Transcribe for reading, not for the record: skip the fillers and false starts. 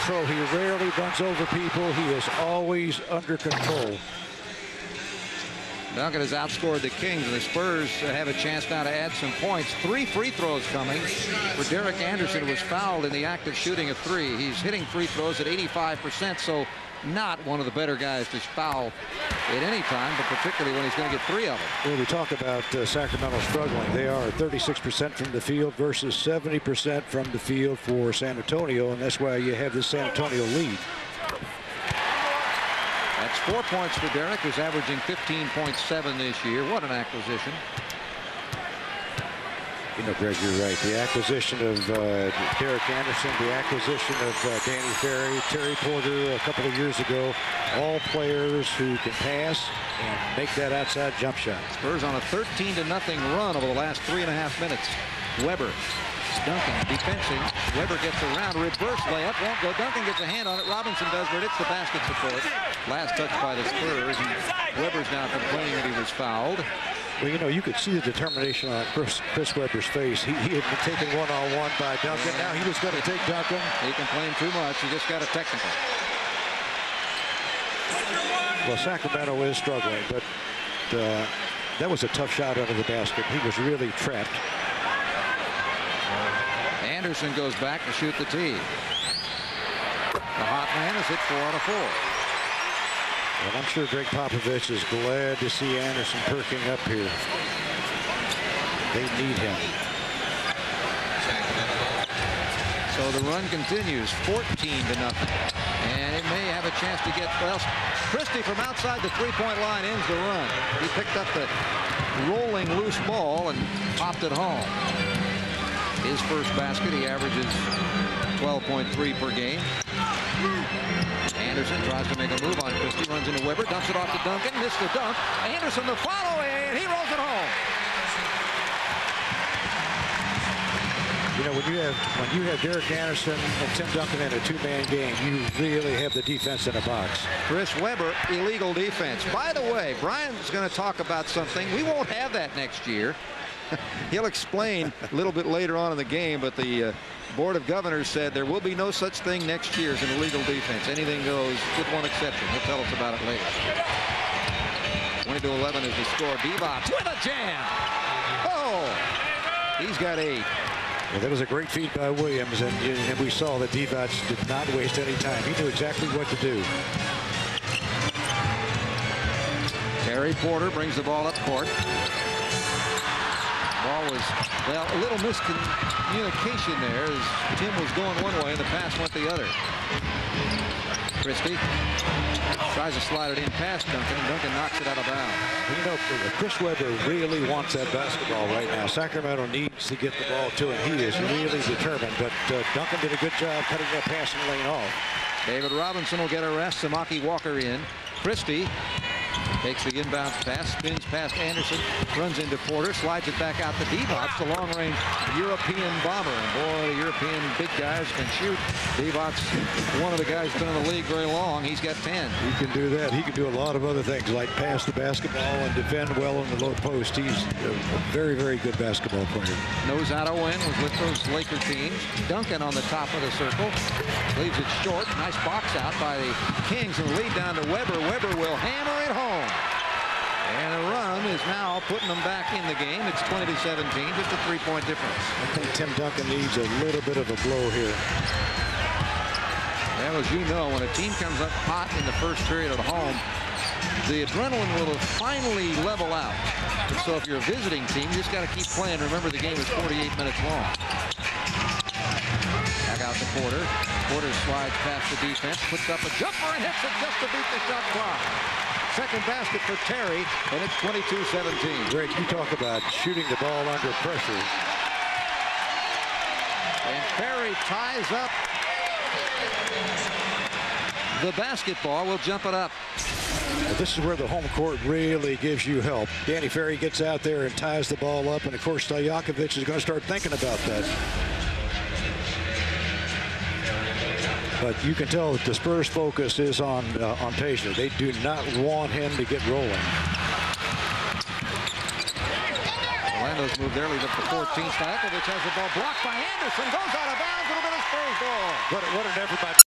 control. He rarely runs over people. He is always under control. Duncan has outscored the Kings, and the Spurs have a chance now to add some points. 3 free throws coming for Derek Anderson, who was fouled in the act of shooting a 3. He's hitting free throws at 85%, so not one of the better guys to foul at any time, but particularly when he's going to get 3 of them. Well, we talk about Sacramento struggling. They are 36% from the field versus 70% from the field for San Antonio, and that's why you have this San Antonio lead. That's 4 points for Derek, who's averaging 15.7 this year. What an acquisition. You know, Greg, you're right. The acquisition of Derek Anderson, the acquisition of Danny Ferry, Terry Porter a couple of years ago, all players who can pass and make that outside jump shot. Spurs on a 13-0 run over the last 3.5 minutes. Weber. Duncan defensing. Weber gets around. Reverse layup. Won't go. Duncan gets a hand on it. Robinson does, but it's the basket support. Last touch by the Spurs. And Weber's now complaining that he was fouled. Well, you know, you could see the determination on Chris Webber's face. He had been taken one-on-one by Duncan. Now he was going to take Duncan. He complained too much. He just got a technical. Well, Sacramento is struggling, but that was a tough shot under the basket. He was really trapped. Anderson goes back to shoot the tee. The hot man has hit 4 out of 4. And I'm sure Greg Popovich is glad to see Anderson perking up here. They need him. So the run continues, 14-0. And it may have a chance to get, well, Christie from outside the three-point line ends the run. He picked up the rolling loose ball and popped it home. His first basket, he averages 12.3 per game. Anderson tries to make a move on Christie, runs into Weber, dumps it off to Duncan, missed the dunk. Anderson the follow, and he rolls it home. You know, when you have Derek Anderson and Tim Duncan in a two-man game, you really have the defense in a box. Chris Webber, illegal defense. By the way, Brian's going to talk about something. We won't have that next year. He'll explain a little bit later on in the game, but the Board of Governors said there will be no such thing next year as an illegal defense. Anything goes, with one exception. He'll tell us about it later. 20-11 is the score. Divac with a jam. Oh, he's got 8. Well, that was a great feed by Williams, and we saw that Divac did not waste any time. He knew exactly what to do. Terry Porter brings the ball up court. Ball was, well, a little miscommunication there as Tim was going one way and the pass went the other. Christie tries to slide it in past Duncan, and Duncan knocks it out of bounds. You know, Chris Webber really wants that basketball right now. Sacramento needs to get the ball to him. He is really determined, but Duncan did a good job cutting that passing lane off. David Robinson will get a rest. Samaki Walker in. Christie takes the inbound pass, spins past Anderson, runs into Porter, slides it back out to Divac, the long-range European bomber. And boy, the European big guys can shoot. Divac's one of the guys who's been in the league very long. He's got 10. He can do that. He can do a lot of other things, like pass the basketball and defend well in the low post. He's a very, very good basketball player. Knows how to win with those Laker teams. Duncan on the top of the circle. Leaves it short. Nice box out by the Kings, and the lead down to Webber. Webber will hammer it home. And the run is now putting them back in the game. It's 20-17, just a 3-point difference. I think Tim Duncan needs a little bit of a blow here. Well, as you know, when a team comes up hot in the first period at home, the adrenaline will finally level out. And so if you're a visiting team, you just got to keep playing. Remember, the game is 48 minutes long. Back out to Porter. Porter slides past the defense, puts up a jumper and hits it just to beat the shot clock. Second basket for Terry, and it's 22-17. Greg, you talk about shooting the ball under pressure. And Terry ties up the basketball. Will jump it up. Well, this is where the home court really gives you help. Danny Ferry gets out there and ties the ball up, and of course Stojakovic is going to start thinking about that. But you can tell that the Spurs' focus is on Peja. They do not want him to get rolling. Orlando's moved there, lead up to 14. Stojakovic has the ball blocked by Anderson. Goes out of bounds. A little bit of Spurs ball. What an effort by